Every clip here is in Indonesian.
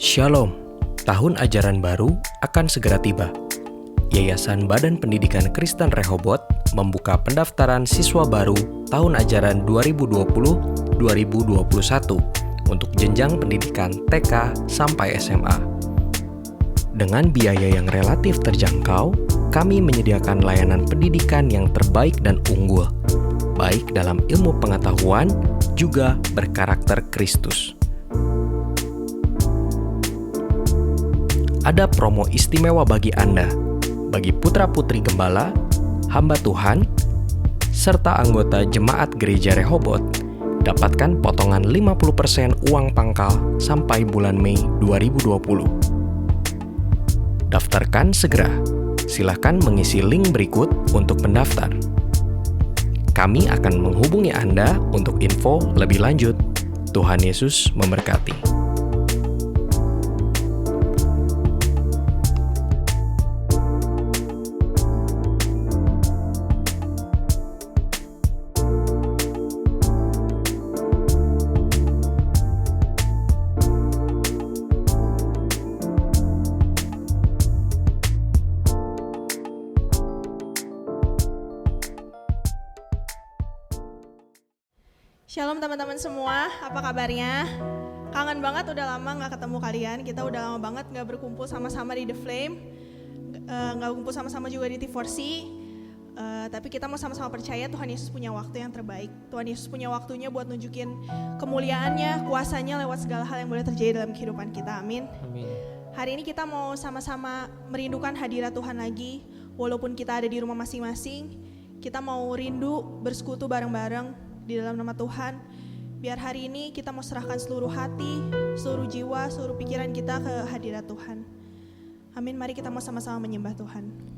Shalom, tahun ajaran baru akan segera tiba. Yayasan Badan Pendidikan Kristen Rehoboth membuka pendaftaran siswa baru tahun ajaran 2020-2021 untuk jenjang pendidikan TK sampai SMA. Dengan biaya yang relatif terjangkau, kami menyediakan layanan pendidikan yang terbaik dan unggul, baik dalam ilmu pengetahuan juga berkarakter Kristus. Ada promo istimewa bagi Anda, bagi putra-putri gembala, hamba Tuhan, serta anggota jemaat gereja Rehoboth. Dapatkan potongan 50% uang pangkal sampai bulan Mei 2020. Daftarkan segera. Silakan mengisi link berikut untuk mendaftar. Kami akan menghubungi Anda untuk info lebih lanjut. Tuhan Yesus memberkati. Shalom teman-teman semua, apa kabarnya? Kangen banget udah lama gak ketemu kalian, kita udah lama banget gak berkumpul sama-sama di The Flame, gak kumpul sama-sama juga di T4C, tapi kita mau sama-sama percaya Tuhan Yesus punya waktu yang terbaik. Tuhan Yesus punya waktunya buat nunjukin kemuliaannya, kuasanya lewat segala hal yang boleh terjadi dalam kehidupan kita, amin. Hari ini kita mau sama-sama merindukan hadirat Tuhan lagi, walaupun kita ada di rumah masing-masing, kita mau rindu bersekutu bareng-bareng di dalam nama Tuhan. Biar hari ini kita mau serahkan seluruh hati, seluruh jiwa, seluruh pikiran kita ke hadirat Tuhan. Amin, mari kita mau sama-sama menyembah Tuhan.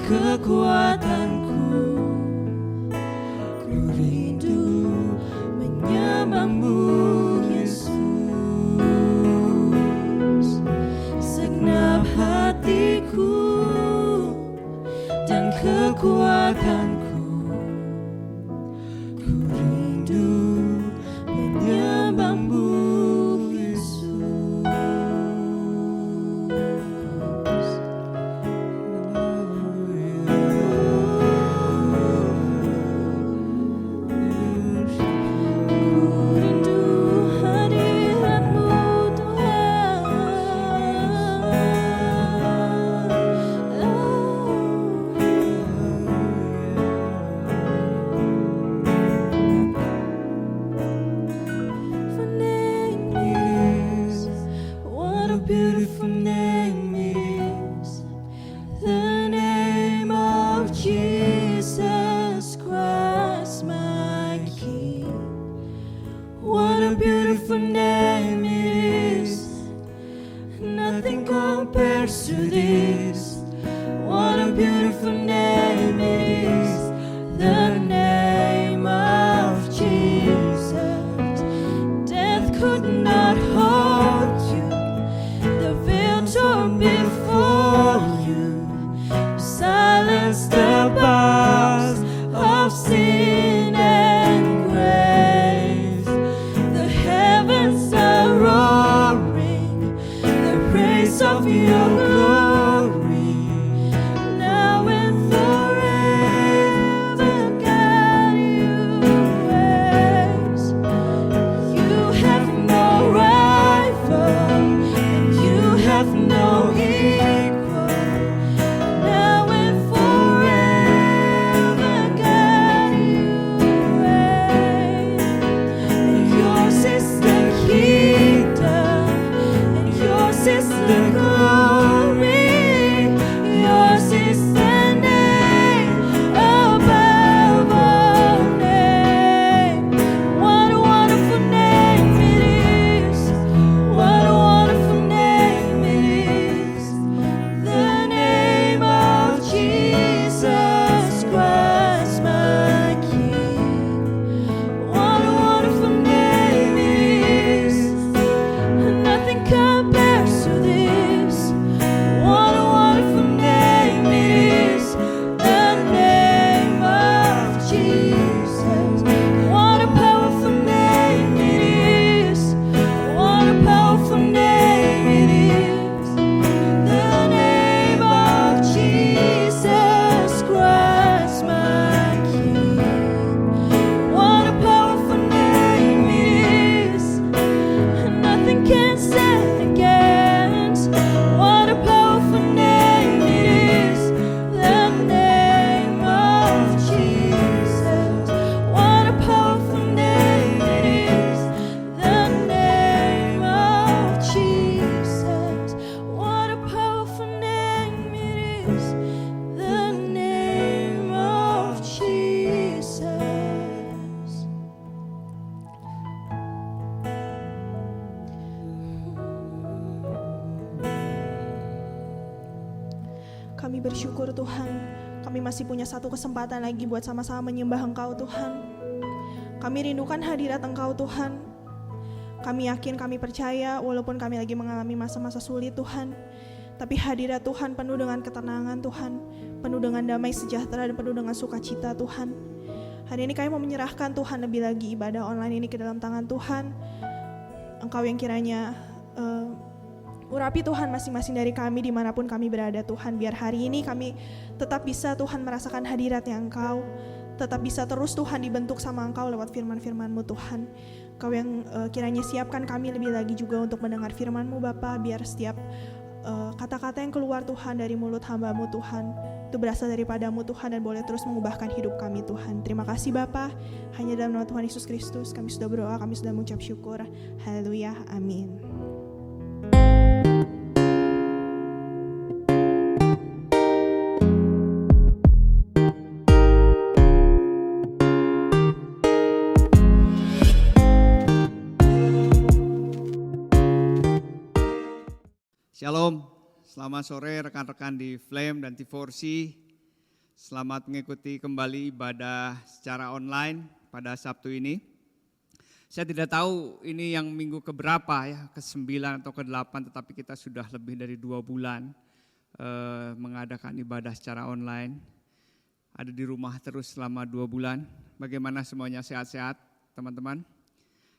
kekuatanku. Ku rindu menyembahmu Yesus, segenap hatiku dan kekuatanku. Ku rindu menyembahmu Yesus. Beautiful name is the name of Jesus Christ, my King. What a beautiful name it is. Nothing compares to this. What a beautiful name it is. The name of Jesus. Death could not hold you. The veil torn before you, silence the bars of sin and grace. The heavens are roaring the praise of your glory. Now and forever, God, you reign. You have no rival. You have no equal. Now and forever, God, you reign. And yours is the kingdom, and yours is the glory. Yours is the name above all names. What a wonderful name it is. What a wonderful name it is. The name of Jesus Christ, my King. What a wonderful name it is. Nothing compares to this. What a wonderful name it is. The name of Jesus. What a powerful name it is. What a powerful name it is. The name of Jesus Christ, my King. What a powerful name it is. Nothing can stand against. What a powerful name it is. The name of Jesus. What a powerful name it is. The name of Jesus. What a powerful name it is. The name of Jesus. Kami bersyukur Tuhan, kami masih punya satu kesempatan lagi buat sama-sama menyembah Engkau Tuhan. Kami rindukan hadirat Engkau Tuhan. Kami yakin, kami percaya walaupun kami lagi mengalami masa-masa sulit Tuhan, tapi hadirat Tuhan penuh dengan ketenangan Tuhan, penuh dengan damai sejahtera dan penuh dengan sukacita Tuhan. Hari ini kami mau menyerahkan Tuhan lebih lagi ibadah online ini ke dalam tangan Tuhan. Engkau yang kiranya urapi Tuhan masing-masing dari kami dimanapun kami berada Tuhan. Biar hari ini kami tetap bisa Tuhan merasakan hadiratnya Engkau. Tetap bisa terus Tuhan dibentuk sama Engkau lewat firman-firman-Mu Tuhan. Engkau yang kiranya siapkan kami lebih lagi juga untuk mendengar firman-Mu Bapa. Biar setiap kata-kata yang keluar Tuhan dari mulut hamba-Mu Tuhan itu berasal daripada-Mu Tuhan dan boleh terus mengubahkan hidup kami Tuhan. Terima kasih Bapa. Hanya dalam nama Tuhan Yesus Kristus kami sudah berdoa, kami sudah mengucap syukur. Haleluya, amin. Shalom, selamat sore rekan-rekan di Flame dan T4C. Selamat mengikuti kembali ibadah secara online pada Sabtu ini. Saya tidak tahu ini yang minggu keberapa ya, ke-9 atau ke-8, tetapi kita sudah lebih dari 2 bulan mengadakan ibadah secara online. Ada di rumah terus selama 2 bulan. Bagaimana semuanya sehat-sehat teman-teman?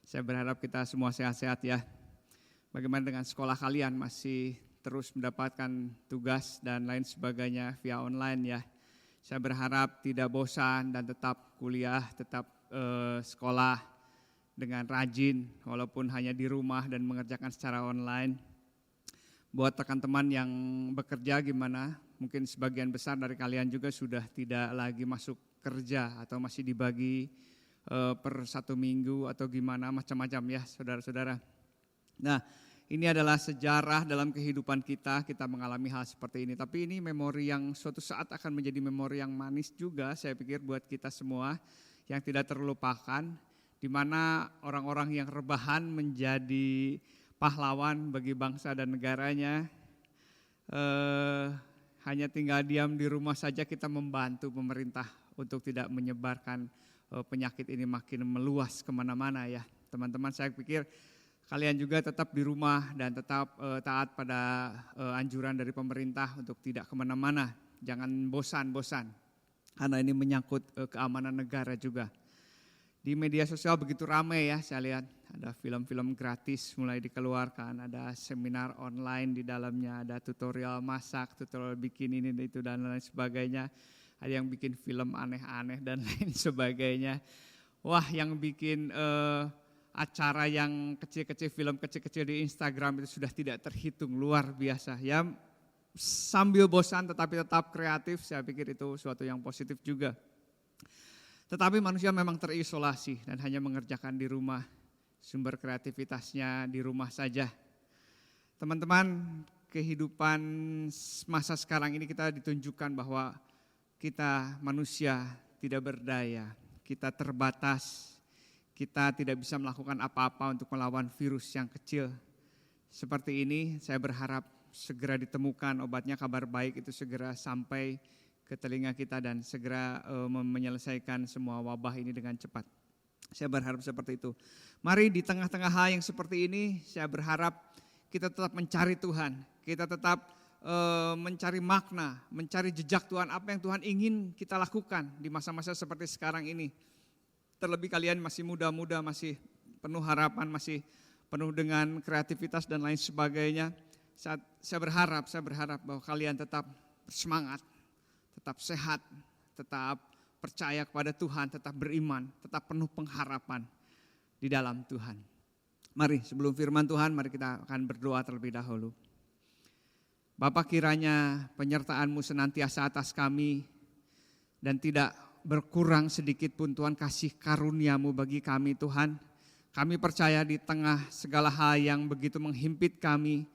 Saya berharap kita semua sehat-sehat ya. Bagaimana dengan sekolah kalian, masih terus mendapatkan tugas dan lain sebagainya via online ya. Saya berharap tidak bosan dan tetap kuliah, tetap sekolah dengan rajin walaupun hanya di rumah dan mengerjakan secara online. Buat rekan teman yang bekerja gimana? Mungkin sebagian besar dari kalian juga sudah tidak lagi masuk kerja atau masih dibagi per 1 minggu atau gimana, macam-macam ya saudara-saudara. Nah, ini adalah sejarah dalam kehidupan kita mengalami hal seperti ini. Tapi ini memori yang suatu saat akan menjadi memori yang manis juga, saya pikir buat kita semua yang tidak terlupakan, di mana orang-orang yang rebahan menjadi pahlawan bagi bangsa dan negaranya. Hanya tinggal diam di rumah saja kita membantu pemerintah untuk tidak menyebarkan penyakit ini makin meluas kemana-mana ya. Teman-teman, saya pikir kalian juga tetap di rumah dan tetap taat pada anjuran dari pemerintah untuk tidak kemana-mana. Jangan bosan-bosan, karena ini menyangkut keamanan negara juga. Di media sosial begitu ramai ya, saya lihat ada film-film gratis mulai dikeluarkan, ada seminar online di dalamnya, ada tutorial masak, tutorial bikin ini itu dan lain sebagainya. Ada yang bikin film aneh-aneh dan lain sebagainya. Wah, yang bikin acara yang kecil-kecil, film kecil-kecil di Instagram itu sudah tidak terhitung, luar biasa. Ya, sambil bosan tetapi tetap kreatif, saya pikir itu suatu yang positif juga. Tetapi manusia memang terisolasi dan hanya mengerjakan di rumah, sumber kreativitasnya di rumah saja. Teman-teman, kehidupan masa sekarang ini kita ditunjukkan bahwa kita manusia tidak berdaya, kita terbatas. Kita tidak bisa melakukan apa-apa untuk melawan virus yang kecil seperti ini. Saya berharap segera ditemukan obatnya, kabar baik itu segera sampai ke telinga kita dan segera menyelesaikan semua wabah ini dengan cepat. Saya berharap seperti itu. Mari di tengah-tengah hal yang seperti ini, saya berharap kita tetap mencari Tuhan. Kita tetap mencari makna, mencari jejak Tuhan, apa yang Tuhan ingin kita lakukan di masa-masa seperti sekarang ini. Terlebih kalian masih muda-muda, masih penuh harapan, masih penuh dengan kreativitas dan lain sebagainya. Saya berharap bahwa kalian tetap semangat, tetap sehat, tetap percaya kepada Tuhan, tetap beriman, tetap penuh pengharapan di dalam Tuhan. Mari sebelum firman Tuhan, mari kita akan berdoa terlebih dahulu. Bapa, kiranya penyertaan-Mu senantiasa atas kami dan tidak berkurang sedikit pun Tuhan kasih karunia-Mu bagi kami Tuhan. Kami percaya di tengah segala hal yang begitu menghimpit kami,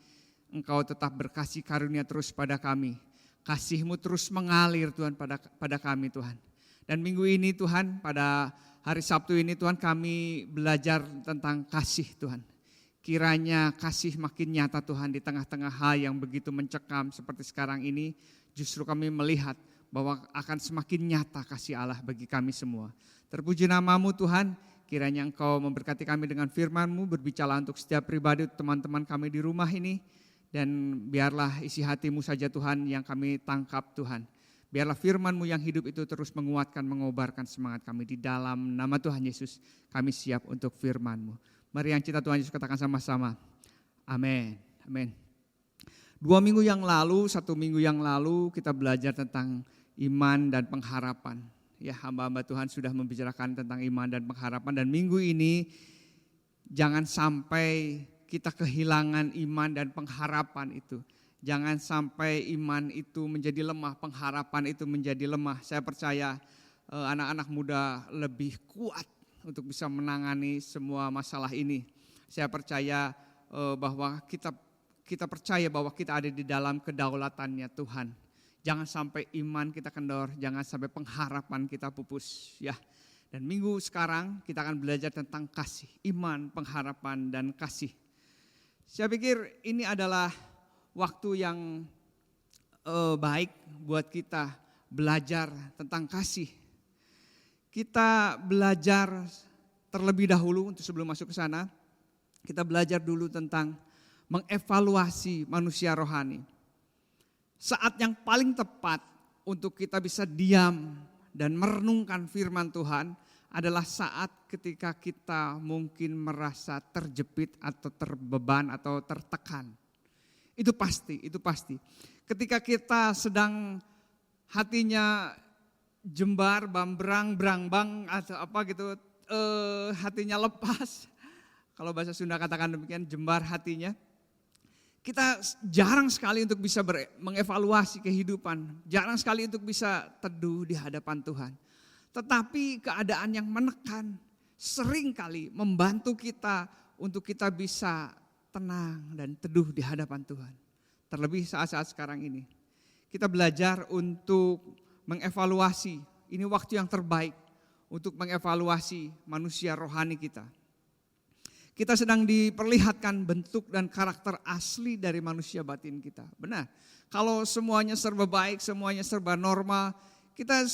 Engkau tetap berkasih karunia terus pada kami. Kasih-Mu terus mengalir Tuhan pada kami Tuhan. Dan minggu ini Tuhan, pada hari Sabtu ini Tuhan, kami belajar tentang kasih Tuhan. Kiranya kasih makin nyata Tuhan di tengah-tengah hal yang begitu mencekam seperti sekarang ini. Justru kami melihat bahwa akan semakin nyata kasih Allah bagi kami semua. Terpuji nama-Mu Tuhan, kiranya Engkau memberkati kami dengan firman-Mu, berbicara untuk setiap pribadi teman-teman kami di rumah ini. Dan biarlah isi hati-Mu saja Tuhan yang kami tangkap Tuhan. Biarlah firman-Mu yang hidup itu terus menguatkan, mengobarkan semangat kami. Di dalam nama Tuhan Yesus kami siap untuk firman-Mu. Mari yang cinta Tuhan Yesus katakan sama-sama. Amin. Amin. 1 minggu yang lalu kita belajar tentang iman dan pengharapan. Ya, hamba-hamba Tuhan sudah membicarakan tentang iman dan pengharapan. Dan minggu ini jangan sampai kita kehilangan iman dan pengharapan itu. Jangan sampai iman itu menjadi lemah, pengharapan itu menjadi lemah. Saya percaya anak-anak muda lebih kuat untuk bisa menangani semua masalah ini. Saya percaya bahwa kita percaya bahwa kita ada di dalam kedaulatannya Tuhan. Jangan sampai iman kita kendor, jangan sampai pengharapan kita pupus ya. Dan minggu sekarang kita akan belajar tentang kasih, iman, pengharapan dan kasih. Saya pikir ini adalah waktu yang baik buat kita belajar tentang kasih. Kita belajar terlebih dahulu untuk sebelum masuk ke sana, kita belajar dulu tentang mengevaluasi manusia rohani. Saat yang paling tepat untuk kita bisa diam dan merenungkan firman Tuhan adalah saat ketika kita mungkin merasa terjepit atau terbeban atau tertekan. Itu pasti. Ketika kita sedang hatinya jembar, bambrang, brangbang atau apa gitu, hatinya lepas. Kalau bahasa Sunda katakan demikian, jembar hatinya. Kita jarang sekali untuk bisa mengevaluasi kehidupan, jarang sekali untuk bisa teduh di hadapan Tuhan. Tetapi keadaan yang menekan sering kali membantu kita untuk kita bisa tenang dan teduh di hadapan Tuhan. Terlebih saat-saat sekarang ini. Kita belajar untuk mengevaluasi, ini waktu yang terbaik untuk mengevaluasi manusia rohani kita. Kita sedang diperlihatkan bentuk dan karakter asli dari manusia batin kita. Benar, kalau semuanya serba baik, semuanya serba normal, kita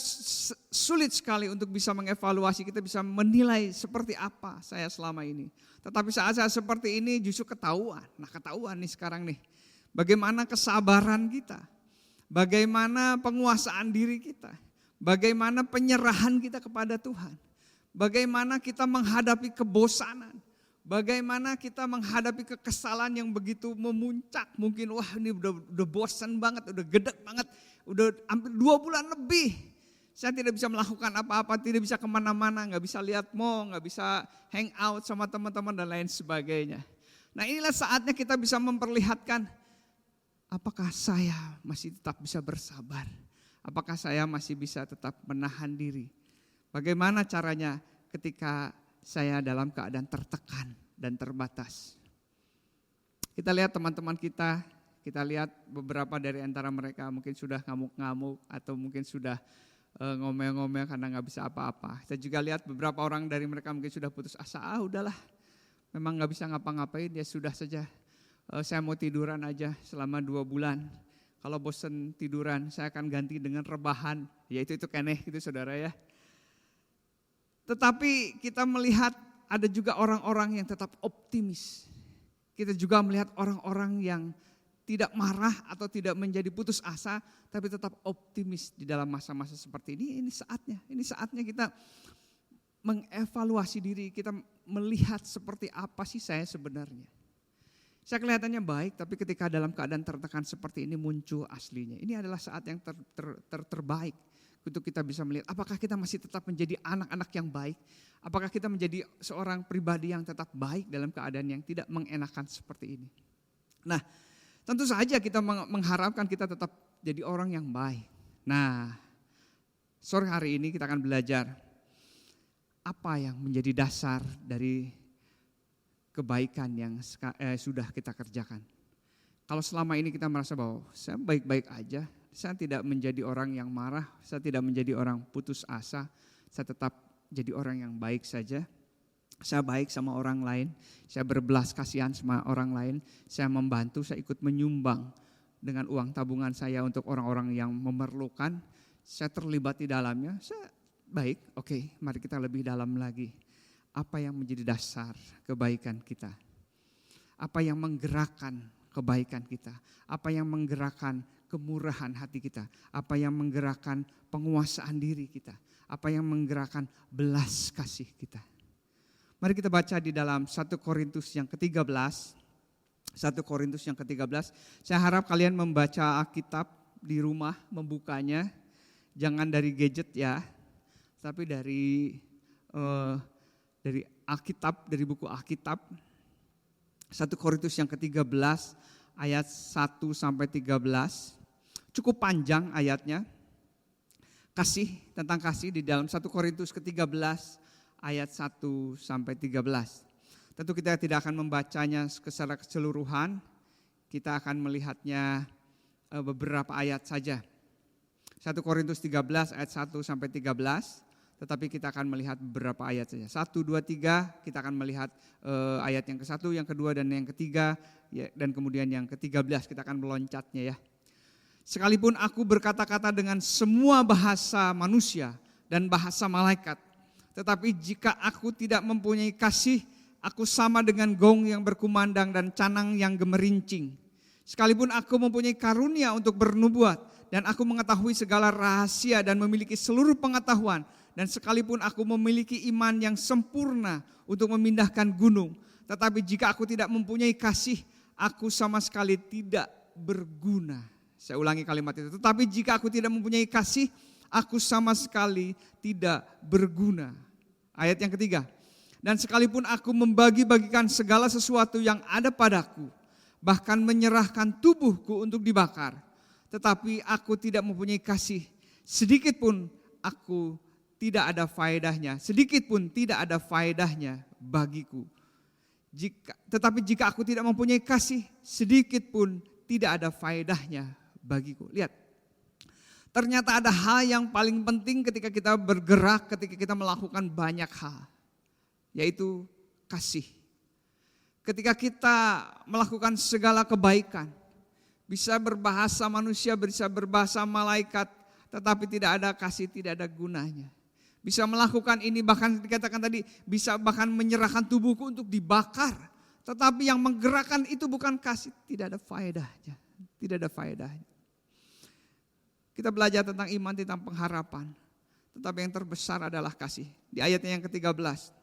sulit sekali untuk bisa mengevaluasi, kita bisa menilai seperti apa saya selama ini. Tetapi saat-saat seperti ini justru ketahuan. Nah, ketahuan nih sekarang nih. Bagaimana kesabaran kita, bagaimana penguasaan diri kita, bagaimana penyerahan kita kepada Tuhan, bagaimana kita menghadapi kebosanan, bagaimana kita menghadapi kekesalan yang begitu memuncak. Mungkin wah ini udah bosan banget, udah gedek banget, udah hampir 2 bulan lebih. Saya tidak bisa melakukan apa-apa, tidak bisa kemana-mana, gak bisa lihat mall, gak bisa hang out sama teman-teman dan lain sebagainya. Nah, inilah saatnya kita bisa memperlihatkan apakah saya masih tetap bisa bersabar, apakah saya masih bisa tetap menahan diri. Bagaimana caranya ketika saya dalam keadaan tertekan dan terbatas. Kita lihat teman-teman kita lihat beberapa dari antara mereka mungkin sudah ngamuk-ngamuk atau mungkin sudah ngomel-ngomel karena gak bisa apa-apa. Saya juga lihat beberapa orang dari mereka mungkin sudah putus asa, udahlah memang gak bisa ngapa-ngapain, ya sudah saja. Saya mau tiduran aja selama 2 bulan. Kalau bosen tiduran saya akan ganti dengan rebahan, ya itu keneh gitu saudara ya. Tetapi kita melihat ada juga orang-orang yang tetap optimis. Kita juga melihat orang-orang yang tidak marah atau tidak menjadi putus asa, tapi tetap optimis di dalam masa-masa seperti ini. Ini saatnya kita mengevaluasi diri, kita melihat seperti apa sih saya sebenarnya. Saya kelihatannya baik, tapi ketika dalam keadaan tertekan seperti ini muncul aslinya. Ini adalah saat yang terbaik untuk kita bisa melihat apakah kita masih tetap menjadi anak-anak yang baik, apakah kita menjadi seorang pribadi yang tetap baik dalam keadaan yang tidak mengenakan seperti ini. Nah, tentu saja kita mengharapkan kita tetap jadi orang yang baik. Nah, sore hari ini kita akan belajar apa yang menjadi dasar dari kebaikan yang sudah kita kerjakan. Kalau selama ini kita merasa bahwa saya baik-baik aja, saya tidak menjadi orang yang marah, saya tidak menjadi orang putus asa, saya tetap jadi orang yang baik saja. Saya baik sama orang lain, saya berbelas kasihan sama orang lain, saya membantu, saya ikut menyumbang dengan uang tabungan saya untuk orang-orang yang memerlukan, saya terlibat di dalamnya, saya baik, oke, mari kita lebih dalam lagi. Apa yang menjadi dasar kebaikan kita? Apa yang menggerakkan kebaikan kita? Apa yang menggerakkan kemurahan hati kita? Apa yang menggerakkan penguasaan diri kita? Apa yang menggerakkan belas kasih kita? Mari kita baca di dalam 1 Korintus yang ke-13. 1 Korintus yang ke-13. Saya harap kalian membaca Alkitab di rumah, membukanya. Jangan dari gadget ya, tapi dari Alkitab, dari buku Alkitab. 1 Korintus yang ke-13 ayat 1 sampai 13. Cukup panjang ayatnya. Tentang kasih di dalam 1 Korintus ke-13 ayat 1 sampai 13. Tentu kita tidak akan membacanya secara keseluruhan, kita akan melihatnya beberapa ayat saja. 1 Korintus 13 ayat 1 sampai 13, tetapi kita akan melihat beberapa ayat saja. 1, 2, 3 kita akan melihat ayat yang ke-1, yang kedua dan yang ketiga, dan kemudian yang ke-13 kita akan meloncatnya ya. Sekalipun aku berkata-kata dengan semua bahasa manusia dan bahasa malaikat, tetapi jika aku tidak mempunyai kasih, aku sama dengan gong yang berkumandang dan canang yang gemerincing. Sekalipun aku mempunyai karunia untuk bernubuat dan aku mengetahui segala rahasia dan memiliki seluruh pengetahuan, dan sekalipun aku memiliki iman yang sempurna untuk memindahkan gunung, tetapi jika aku tidak mempunyai kasih, aku sama sekali tidak berguna. Saya ulangi kalimat itu. Tetapi jika aku tidak mempunyai kasih, aku sama sekali tidak berguna. Ayat yang ketiga. Dan sekalipun aku membagi-bagikan segala sesuatu yang ada padaku, bahkan menyerahkan tubuhku untuk dibakar, tetapi aku tidak mempunyai kasih, sedikit pun aku tidak ada faedahnya. Sedikit pun tidak ada faedahnya bagiku. Tetapi jika aku tidak mempunyai kasih, sedikit pun tidak ada faedahnya bagiku. Lihat, ternyata ada hal yang paling penting ketika kita bergerak, ketika kita melakukan banyak hal, yaitu kasih. Ketika kita melakukan segala kebaikan, bisa berbahasa manusia, bisa berbahasa malaikat, tetapi tidak ada kasih, tidak ada gunanya. Bisa melakukan ini, bahkan dikatakan tadi, bisa bahkan menyerahkan tubuhku untuk dibakar, tetapi yang menggerakkan itu bukan kasih, tidak ada faedahnya. Tidak ada faedahnya. Kita belajar tentang iman, tentang pengharapan. Tetapi yang terbesar adalah kasih. Di ayatnya yang ke-13.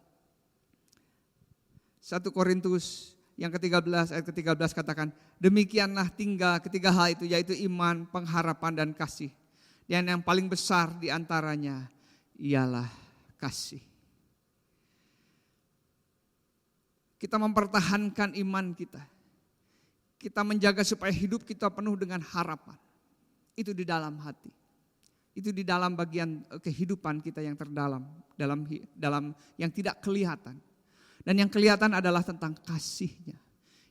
1 Korintus yang ke-13 ayat ke-13 katakan, demikianlah tinggal ketiga hal itu, yaitu iman, pengharapan, dan kasih. Dan yang paling besar di antaranya ialah kasih. Kita mempertahankan iman kita. Kita menjaga supaya hidup kita penuh dengan harapan. Itu di dalam hati. Itu di dalam bagian kehidupan kita yang terdalam, dalam yang tidak kelihatan. Dan yang kelihatan adalah tentang kasihnya.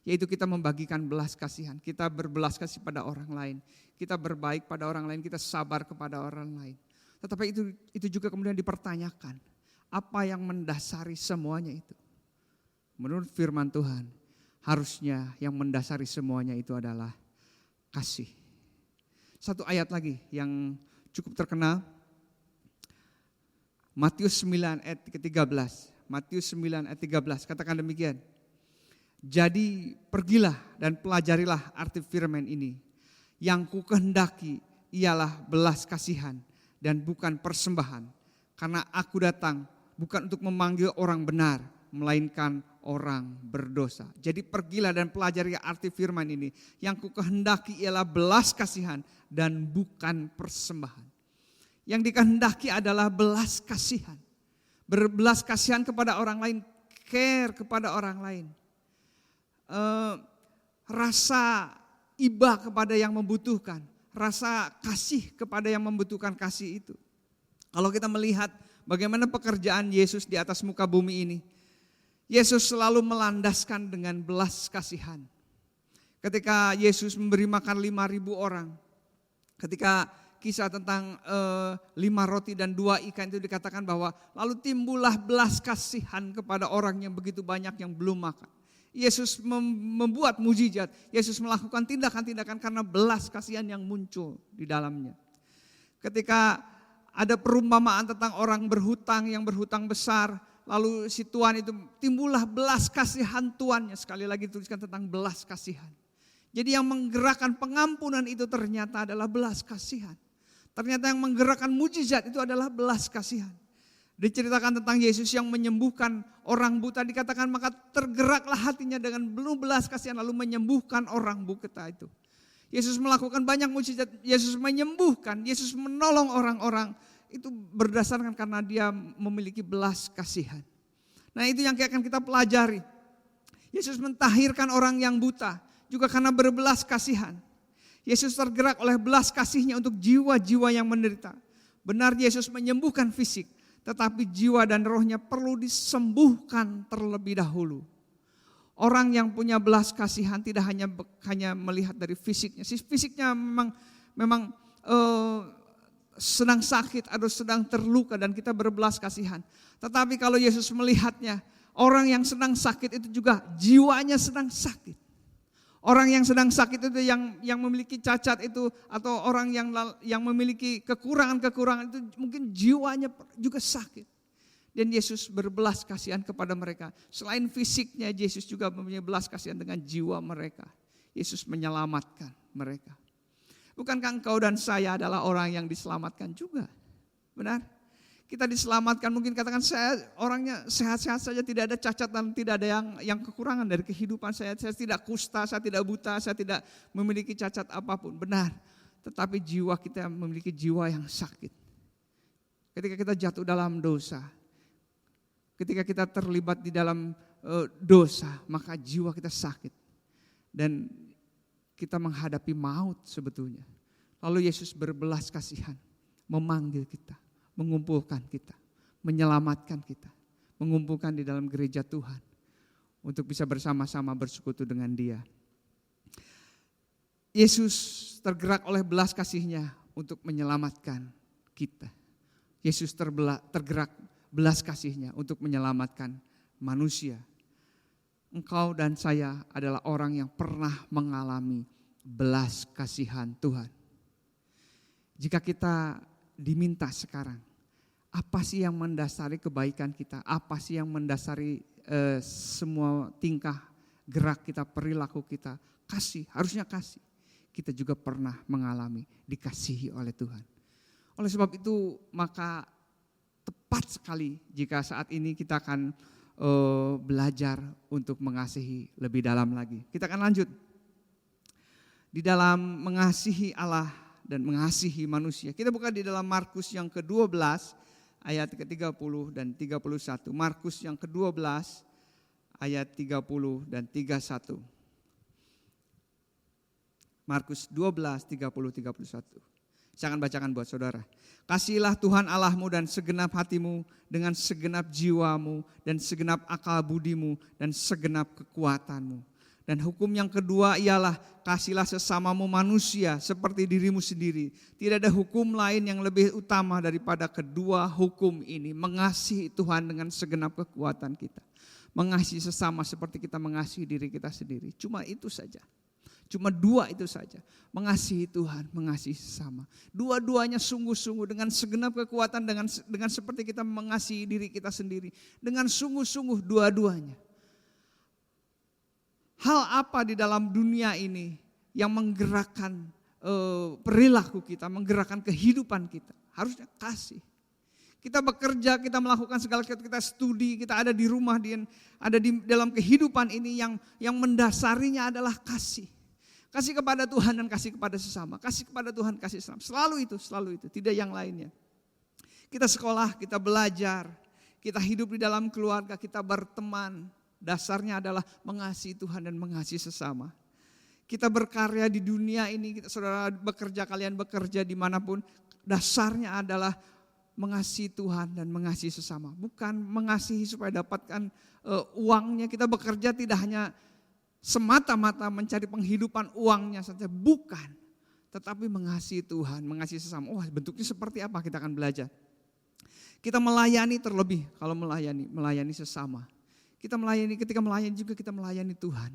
Yaitu kita membagikan belas kasihan. Kita berbelas kasih pada orang lain. Kita berbaik pada orang lain. Kita sabar kepada orang lain. Tetapi itu juga kemudian dipertanyakan. Apa yang mendasari semuanya itu? Menurut firman Tuhan, harusnya yang mendasari semuanya itu adalah kasih. Satu ayat lagi yang cukup terkenal. Matius 9 ayat ke-13. Matius 9 ayat 13 katakan demikian. Jadi pergilah dan pelajarilah arti firman ini. Yang ku kehendaki ialah belas kasihan dan bukan persembahan. Karena aku datang bukan untuk memanggil orang benar, melainkan orang berdosa. Jadi pergilah dan pelajari arti firman ini. Yang ku kehendaki ialah belas kasihan dan bukan persembahan. Yang dikehendaki adalah belas kasihan. Berbelas kasihan kepada orang lain, care kepada orang lain. Rasa iba kepada yang membutuhkan, rasa kasih kepada yang membutuhkan kasih itu. Kalau kita melihat bagaimana pekerjaan Yesus di atas muka bumi ini, Yesus selalu melandaskan dengan belas kasihan. Ketika Yesus memberi makan 5.000 orang, ketika kisah tentang 5 roti dan 2 ikan itu dikatakan bahwa lalu timbullah belas kasihan kepada orang yang begitu banyak yang belum makan. Yesus membuat mujizat, Yesus melakukan tindakan-tindakan karena belas kasihan yang muncul di dalamnya. Ketika ada perumpamaan tentang orang berhutang yang berhutang besar, lalu si tuan itu timbullah belas kasihan tuannya. Sekali lagi tuliskan tentang belas kasihan. Jadi yang menggerakkan pengampunan itu ternyata adalah belas kasihan. Ternyata yang menggerakkan mujizat itu adalah belas kasihan. Diceritakan tentang Yesus yang menyembuhkan orang buta, dikatakan maka tergeraklah hatinya dengan penuh belas kasihan lalu menyembuhkan orang buta itu. Yesus melakukan banyak mujizat, Yesus menyembuhkan, Yesus menolong orang-orang itu berdasarkan karena dia memiliki belas kasihan. Nah itu yang akan kita pelajari. Yesus mentahirkan orang yang buta juga karena berbelas kasihan. Yesus tergerak oleh belas kasihnya untuk jiwa-jiwa yang menderita. Benar Yesus menyembuhkan fisik, tetapi jiwa dan rohnya perlu disembuhkan terlebih dahulu. Orang yang punya belas kasihan tidak hanya melihat dari fisiknya. Fisiknya memang sedang sakit atau sedang terluka dan kita berbelas kasihan. Tetapi kalau Yesus melihatnya, orang yang sedang sakit itu juga jiwanya sedang sakit. Orang yang sedang sakit itu, yang memiliki cacat itu, atau orang yang memiliki kekurangan-kekurangan itu, mungkin jiwanya juga sakit. Dan Yesus berbelas kasihan kepada mereka. Selain fisiknya, Yesus juga mempunyai belas kasihan dengan jiwa mereka. Yesus menyelamatkan mereka. Bukankah engkau dan saya adalah orang yang diselamatkan juga? Benar? Kita diselamatkan, mungkin katakan saya orangnya sehat-sehat saja, tidak ada cacat dan tidak ada yang kekurangan dari kehidupan saya. Saya tidak kusta, saya tidak buta, saya tidak memiliki cacat apapun. Benar, tetapi jiwa kita memiliki jiwa yang sakit. Ketika kita jatuh dalam dosa, ketika kita terlibat di dalam dosa, maka jiwa kita sakit. Dan kita menghadapi maut sebetulnya. Lalu Yesus berbelas kasihan, memanggil kita, mengumpulkan kita, menyelamatkan kita, mengumpulkan di dalam gereja Tuhan untuk bisa bersama-sama bersekutu dengan Dia. Yesus tergerak oleh belas kasih-Nya untuk menyelamatkan kita. Yesus tergerak belas kasih-Nya untuk menyelamatkan manusia. Engkau dan saya adalah orang yang pernah mengalami belas kasihan Tuhan. Jika kita diminta sekarang, apa sih yang mendasari kebaikan kita? Apa sih yang mendasari semua tingkah, gerak kita, perilaku kita? Kasih, harusnya kasih. Kita juga pernah mengalami dikasihi oleh Tuhan. Oleh sebab itu maka tepat sekali jika saat ini kita akan belajar untuk mengasihi lebih dalam lagi. Kita akan lanjut. Di dalam mengasihi Allah dan mengasihi manusia. Kita buka di dalam Markus yang ke-12 ayat ke-30 dan 31. Markus yang ke-12 ayat 30 dan 31. Markus 12, 30, 31. Saya akan bacakan buat saudara. Kasihilah Tuhan Allahmu dan segenap hatimu, dengan segenap jiwamu dan segenap akal budimu dan segenap kekuatanmu. Dan hukum yang kedua ialah kasihilah sesamamu manusia seperti dirimu sendiri. Tidak ada hukum lain yang lebih utama daripada kedua hukum ini. Mengasihi Tuhan dengan segenap kekuatan kita. Mengasihi sesama seperti kita mengasihi diri kita sendiri. Cuma itu saja. Cuma dua itu saja. Mengasihi Tuhan, mengasihi sesama. Dua-duanya sungguh-sungguh dengan segenap kekuatan, dengan seperti kita mengasihi diri kita sendiri. Dengan sungguh-sungguh dua-duanya. Hal apa di dalam dunia ini yang menggerakkan perilaku kita, menggerakkan kehidupan kita? Harusnya kasih. Kita bekerja, kita melakukan segala sesuatu, kita studi, kita ada di rumah, ada di dalam kehidupan ini yang mendasarinya adalah kasih. Kasih kepada Tuhan dan kasih kepada sesama. Kasih kepada Tuhan, kasih sesama. Selalu itu, tidak yang lainnya. Kita sekolah, kita belajar, kita hidup di dalam keluarga, kita berteman. Dasarnya adalah mengasihi Tuhan dan mengasihi sesama. Kita berkarya di dunia ini, saudara bekerja, kalian bekerja dimanapun, dasarnya adalah mengasihi Tuhan dan mengasihi sesama. Bukan mengasihi supaya dapatkan uangnya. Kita bekerja tidak hanya semata-mata mencari penghidupan uangnya saja, bukan. Tetapi mengasihi Tuhan, mengasihi sesama. Wah, bentuknya seperti apa, kita akan belajar. Kita melayani terlebih, kalau melayani sesama. Kita melayani, ketika melayani juga kita melayani Tuhan.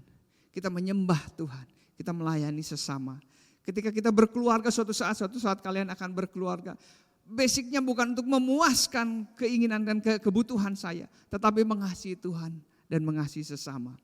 Kita menyembah Tuhan, kita melayani sesama. Ketika kita berkeluarga, suatu saat kalian akan berkeluarga. Basicnya bukan untuk memuaskan keinginan dan kebutuhan saya, tetapi mengasihi Tuhan dan mengasihi sesama.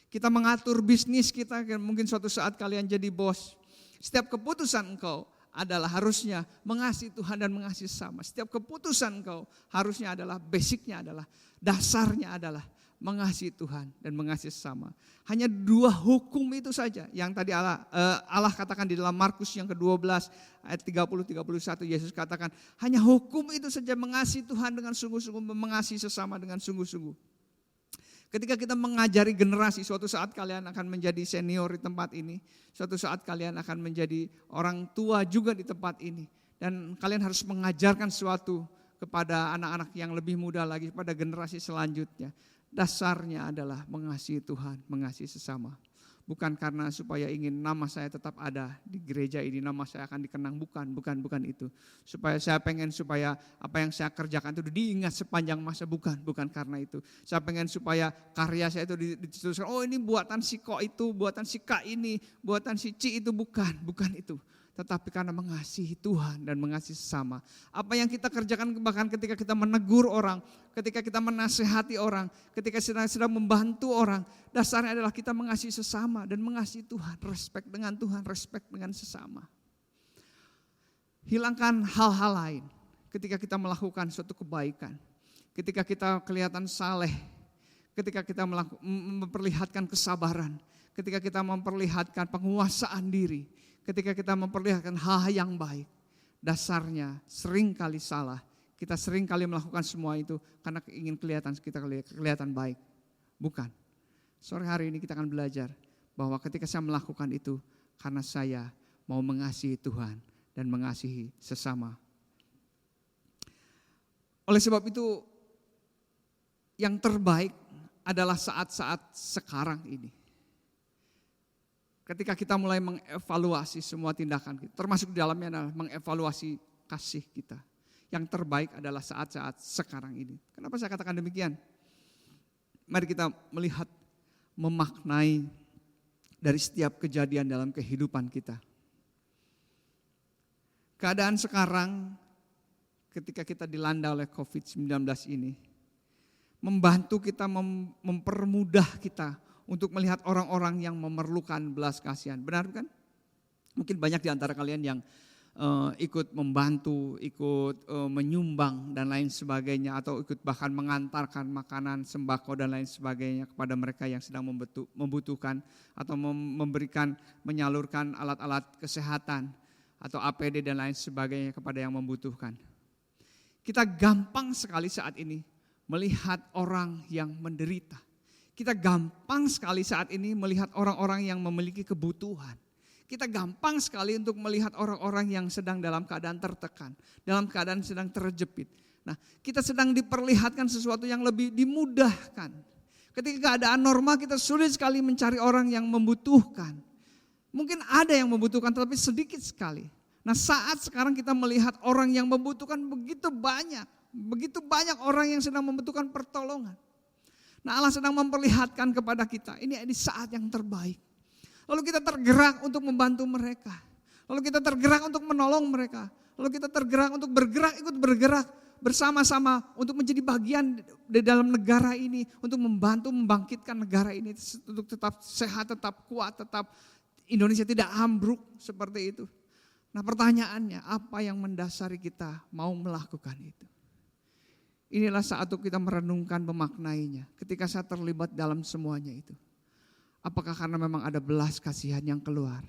Kita mengatur bisnis kita, mungkin suatu saat kalian jadi bos. Setiap keputusan engkau adalah harusnya mengasihi Tuhan dan mengasihi sesama. Setiap keputusan engkau harusnya adalah, basicnya adalah, dasarnya adalah mengasihi Tuhan dan mengasihi sesama. Hanya dua hukum itu saja yang tadi Allah katakan di dalam Markus yang ke-12 ayat 30-31. Yesus katakan hanya hukum itu saja, mengasihi Tuhan dengan sungguh-sungguh, mengasihi sesama dengan sungguh-sungguh. Ketika kita mengajari generasi, suatu saat kalian akan menjadi senior di tempat ini. Suatu saat kalian akan menjadi orang tua juga di tempat ini. Dan kalian harus mengajarkan sesuatu kepada anak-anak yang lebih muda lagi, kepada generasi selanjutnya. Dasarnya adalah mengasihi Tuhan, mengasihi sesama. bukan karena supaya ingin nama saya tetap ada di gereja ini, nama saya akan dikenang, bukan itu. Supaya saya pengen supaya apa yang saya kerjakan itu diingat sepanjang masa, bukan karena itu. Saya pengen supaya karya saya itu dituliskan, oh ini buatan si Ko itu, buatan si Kak ini, buatan si Ci itu, bukan itu. Tetapi karena mengasihi Tuhan dan mengasihi sesama. Apa yang kita kerjakan bahkan ketika kita menegur orang, ketika kita menasehati orang, ketika sedang membantu orang, dasarnya adalah kita mengasihi sesama dan mengasihi Tuhan, respect dengan Tuhan, respect dengan sesama. Hilangkan hal-hal lain ketika kita melakukan suatu kebaikan, ketika kita kelihatan saleh, ketika kita memperlihatkan kesabaran, ketika kita memperlihatkan penguasaan diri, ketika kita memperlihatkan hal yang baik, dasarnya sering kali salah. Kita sering kali melakukan semua itu karena ingin kelihatan baik. Bukan. Sore hari ini kita akan belajar bahwa ketika saya melakukan itu karena saya mau mengasihi Tuhan dan mengasihi sesama. Oleh sebab itu yang terbaik adalah saat-saat sekarang ini. Ketika kita mulai mengevaluasi semua tindakan kita, termasuk di dalamnya adalah mengevaluasi kasih kita. Yang terbaik adalah saat-saat sekarang ini. Kenapa saya katakan demikian? Mari kita melihat, memaknai dari setiap kejadian dalam kehidupan kita. Keadaan sekarang ketika kita dilanda oleh COVID-19 ini, membantu kita, mempermudah kita untuk melihat orang-orang yang memerlukan belas kasihan. Benar kan? Mungkin banyak di antara kalian yang ikut membantu, ikut menyumbang dan lain sebagainya, atau ikut bahkan mengantarkan makanan, sembako dan lain sebagainya kepada mereka yang sedang membutuhkan, atau menyalurkan alat-alat kesehatan atau APD dan lain sebagainya kepada yang membutuhkan. Kita gampang sekali saat ini melihat orang yang menderita. Kita gampang sekali saat ini melihat orang-orang yang memiliki kebutuhan. Kita gampang sekali untuk melihat orang-orang yang sedang dalam keadaan tertekan, dalam keadaan sedang terjepit. Nah, kita sedang diperlihatkan sesuatu yang lebih dimudahkan. Ketika keadaan normal kita sulit sekali mencari orang yang membutuhkan. Mungkin ada yang membutuhkan tetapi sedikit sekali. Nah, saat sekarang kita melihat orang yang membutuhkan begitu banyak orang yang sedang membutuhkan pertolongan. Nah, Allah sedang memperlihatkan kepada kita, ini saat yang terbaik. Lalu kita tergerak untuk membantu mereka. Lalu kita tergerak untuk menolong mereka. Lalu kita tergerak untuk ikut bergerak bersama-sama untuk menjadi bagian di dalam negara ini. Untuk membantu membangkitkan negara ini untuk tetap sehat, tetap kuat, tetap Indonesia tidak ambruk seperti itu. Nah, pertanyaannya, apa yang mendasari kita mau melakukan itu? Inilah saat kita merenungkan, memaknainya. Ketika saya terlibat dalam semuanya itu. Apakah karena memang ada belas kasihan yang keluar?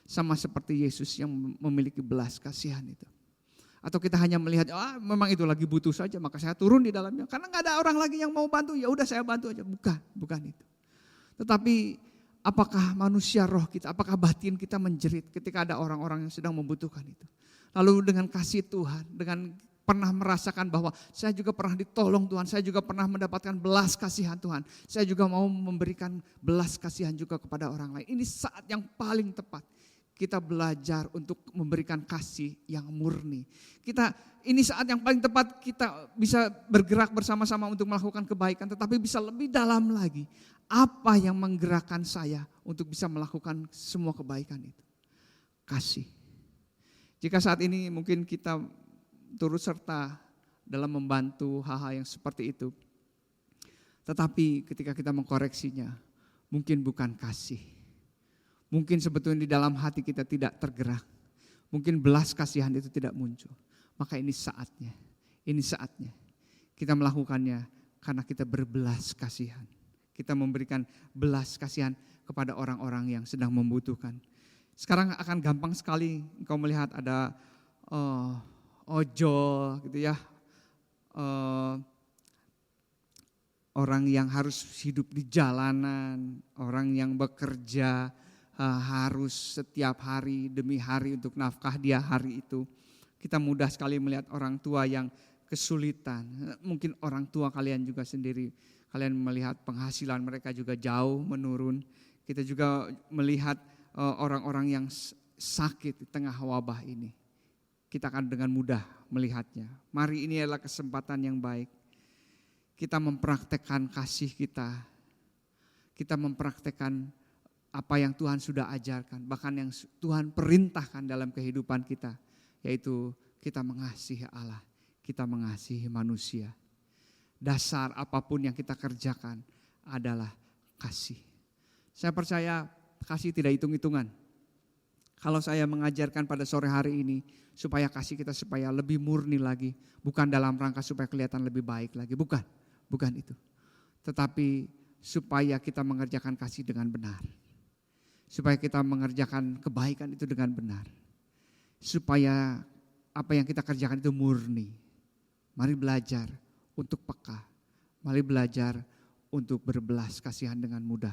Sama seperti Yesus yang memiliki belas kasihan itu. Atau kita hanya melihat, memang itu lagi butuh saja, maka saya turun di dalamnya. Karena gak ada orang lagi yang mau bantu, ya udah saya bantu aja. Bukan itu. Tetapi apakah manusia roh kita, apakah batin kita menjerit ketika ada orang-orang yang sedang membutuhkan itu. Lalu dengan kasih Tuhan, dengan pernah merasakan bahwa saya juga pernah ditolong Tuhan, saya juga pernah mendapatkan belas kasihan Tuhan. Saya juga mau memberikan belas kasihan juga kepada orang lain. Ini saat yang paling tepat kita belajar untuk memberikan kasih yang murni. Ini saat yang paling tepat kita bisa bergerak bersama-sama untuk melakukan kebaikan, tetapi bisa lebih dalam lagi. Apa yang menggerakkan saya untuk bisa melakukan semua kebaikan itu? Kasih. Jika saat ini mungkin kita turut serta dalam membantu hal-hal yang seperti itu. Tetapi ketika kita mengkoreksinya, mungkin bukan kasih. Mungkin sebetulnya di dalam hati kita tidak tergerak. Mungkin belas kasihan itu tidak muncul. Maka ini saatnya kita melakukannya karena kita berbelas kasihan. Kita memberikan belas kasihan kepada orang-orang yang sedang membutuhkan. Sekarang akan gampang sekali engkau melihat ada ojol gitu ya, orang yang harus hidup di jalanan, orang yang bekerja harus setiap hari demi hari untuk nafkah dia hari itu. Kita mudah sekali melihat orang tua yang kesulitan, mungkin orang tua kalian juga sendiri, kalian melihat penghasilan mereka juga jauh menurun. Kita juga melihat orang-orang yang sakit di tengah wabah ini. Kita akan dengan mudah melihatnya. Mari, ini adalah kesempatan yang baik. Kita mempraktekkan kasih kita. Kita mempraktekkan apa yang Tuhan sudah ajarkan. Bahkan yang Tuhan perintahkan dalam kehidupan kita. Yaitu kita mengasihi Allah. Kita mengasihi manusia. Dasar apapun yang kita kerjakan adalah kasih. Saya percaya kasih tidak hitung-hitungan. Kalau saya mengajarkan pada sore hari ini supaya kasih kita supaya lebih murni lagi, bukan dalam rangka supaya kelihatan lebih baik lagi, bukan itu. Tetapi supaya kita mengerjakan kasih dengan benar. Supaya kita mengerjakan kebaikan itu dengan benar. Supaya apa yang kita kerjakan itu murni. Mari belajar untuk peka. Mari belajar untuk berbelas kasihan dengan mudah.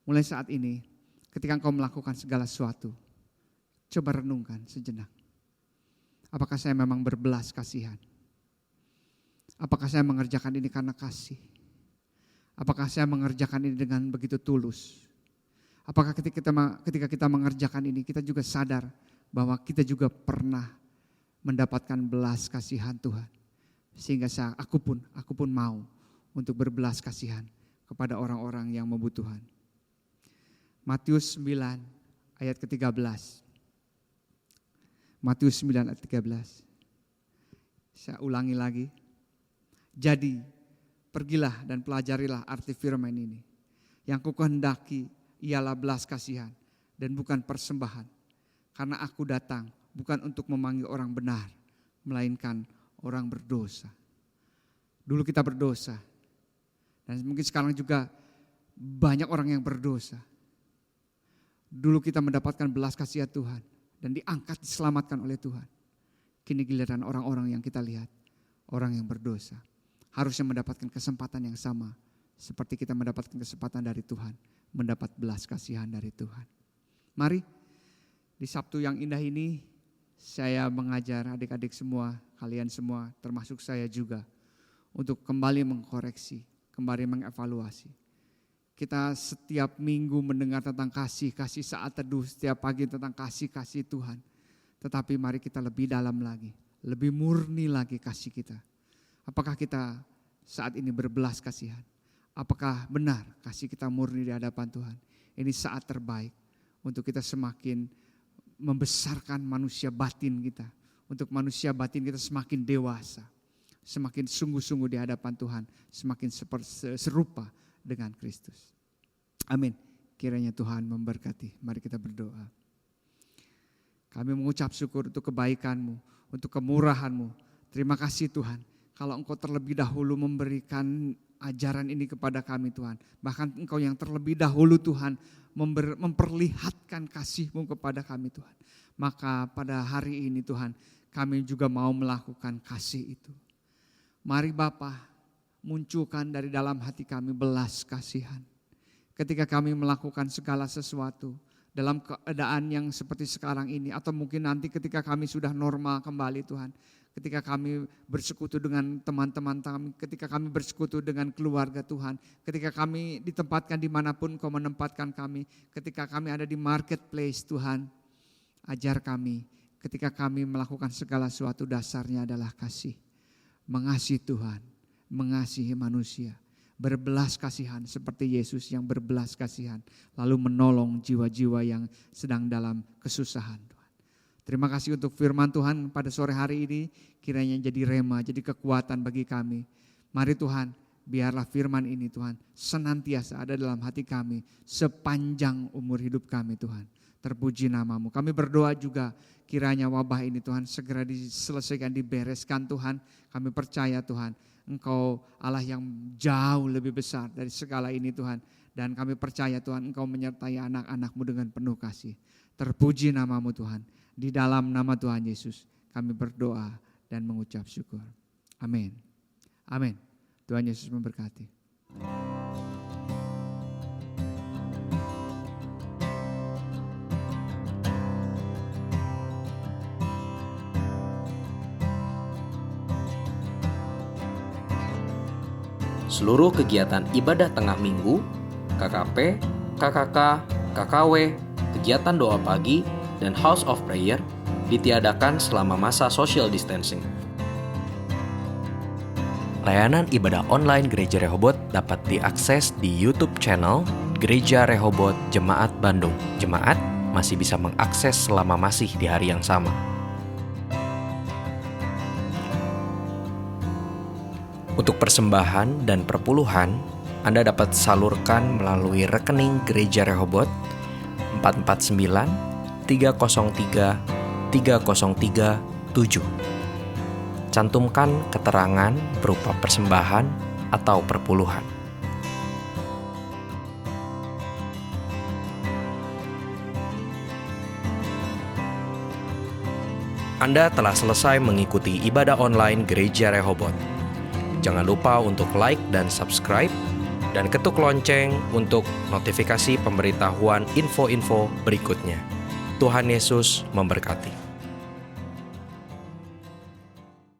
Mulai saat ini, ketika engkau melakukan segala sesuatu, coba renungkan sejenak. Apakah saya memang berbelas kasihan? Apakah saya mengerjakan ini karena kasih? Apakah saya mengerjakan ini dengan begitu tulus? Apakah ketika kita mengerjakan ini, kita juga sadar bahwa kita juga pernah mendapatkan belas kasihan Tuhan. Sehingga aku pun mau untuk berbelas kasihan kepada orang-orang yang membutuhkan. Matius 9 ayat ke-13. Matius 9 ayat 13. Saya ulangi lagi. Jadi pergilah dan pelajarilah arti firman ini. Yang kukehendaki ialah belas kasihan dan bukan persembahan. Karena aku datang bukan untuk memanggil orang benar, melainkan orang berdosa. Dulu kita berdosa. Dan mungkin sekarang juga banyak orang yang berdosa. Dulu kita mendapatkan belas kasihan Tuhan dan diangkat, diselamatkan oleh Tuhan. Kini giliran orang-orang yang kita lihat, orang yang berdosa, harusnya mendapatkan kesempatan yang sama seperti kita mendapatkan kesempatan dari Tuhan, mendapat belas kasihan dari Tuhan. Mari di Sabtu yang indah ini saya mengajar adik-adik semua, kalian semua, termasuk saya juga, untuk kembali mengkoreksi, kembali mengevaluasi. Kita setiap minggu mendengar tentang kasih saat teduh, setiap pagi tentang kasih Tuhan. Tetapi mari kita lebih dalam lagi, lebih murni lagi kasih kita. Apakah kita saat ini berbelas kasihan? Apakah benar kasih kita murni di hadapan Tuhan? Ini saat terbaik untuk kita semakin membesarkan manusia batin kita. Untuk manusia batin kita semakin dewasa, semakin sungguh-sungguh di hadapan Tuhan, semakin serupa dengan Kristus. Amin. Kiranya Tuhan memberkati. Mari kita berdoa. Kami mengucap syukur untuk kebaikan-Mu, untuk kemurahan-Mu. Terima kasih Tuhan. Kalau Engkau terlebih dahulu memberikan ajaran ini kepada kami Tuhan. Bahkan Engkau yang terlebih dahulu Tuhan memperlihatkan kasih-Mu kepada kami Tuhan. Maka pada hari ini Tuhan kami juga mau melakukan kasih itu. Mari Bapa, munculkan dari dalam hati kami belas kasihan. Ketika kami melakukan segala sesuatu dalam keadaan yang seperti sekarang ini, atau mungkin nanti ketika kami sudah normal kembali Tuhan. Ketika kami bersekutu dengan teman-teman kami, ketika kami bersekutu dengan keluarga Tuhan, ketika kami ditempatkan dimanapun Kau menempatkan kami, ketika kami ada di marketplace Tuhan, ajar kami ketika kami melakukan segala sesuatu dasarnya adalah kasih. Mengasihi Tuhan, mengasihi manusia, berbelas kasihan seperti Yesus yang berbelas kasihan, lalu menolong jiwa-jiwa yang sedang dalam kesusahan. Terima kasih untuk firman Tuhan pada sore hari ini, kiranya jadi rema, jadi kekuatan bagi kami. Mari Tuhan, biarlah firman ini Tuhan senantiasa ada dalam hati kami sepanjang umur hidup kami Tuhan. Terpuji nama-Mu. Kami berdoa juga kiranya wabah ini Tuhan segera diselesaikan, dibereskan Tuhan. Kami percaya Tuhan, Engkau Allah yang jauh lebih besar dari segala ini Tuhan. Dan kami percaya Tuhan, Engkau menyertai anak-anak-Mu dengan penuh kasih. Terpuji nama-Mu Tuhan. Di dalam nama Tuhan Yesus kami berdoa dan mengucap syukur. Amin. Amin. Tuhan Yesus memberkati. Seluruh kegiatan ibadah tengah minggu, KKP, KKK, KKW, kegiatan doa pagi, dan House of Prayer ditiadakan selama masa social distancing. Layanan ibadah online Gereja Rehoboth dapat diakses di YouTube channel Gereja Rehoboth Jemaat Bandung. Jemaat masih bisa mengakses selama masih di hari yang sama. Untuk persembahan dan perpuluhan, Anda dapat salurkan melalui rekening Gereja Rehoboth 449 303 3037. Cantumkan keterangan berupa persembahan atau perpuluhan. Anda telah selesai mengikuti ibadah online Gereja Rehoboth. Jangan lupa untuk like dan subscribe, dan ketuk lonceng untuk notifikasi pemberitahuan info-info berikutnya. Tuhan Yesus memberkati.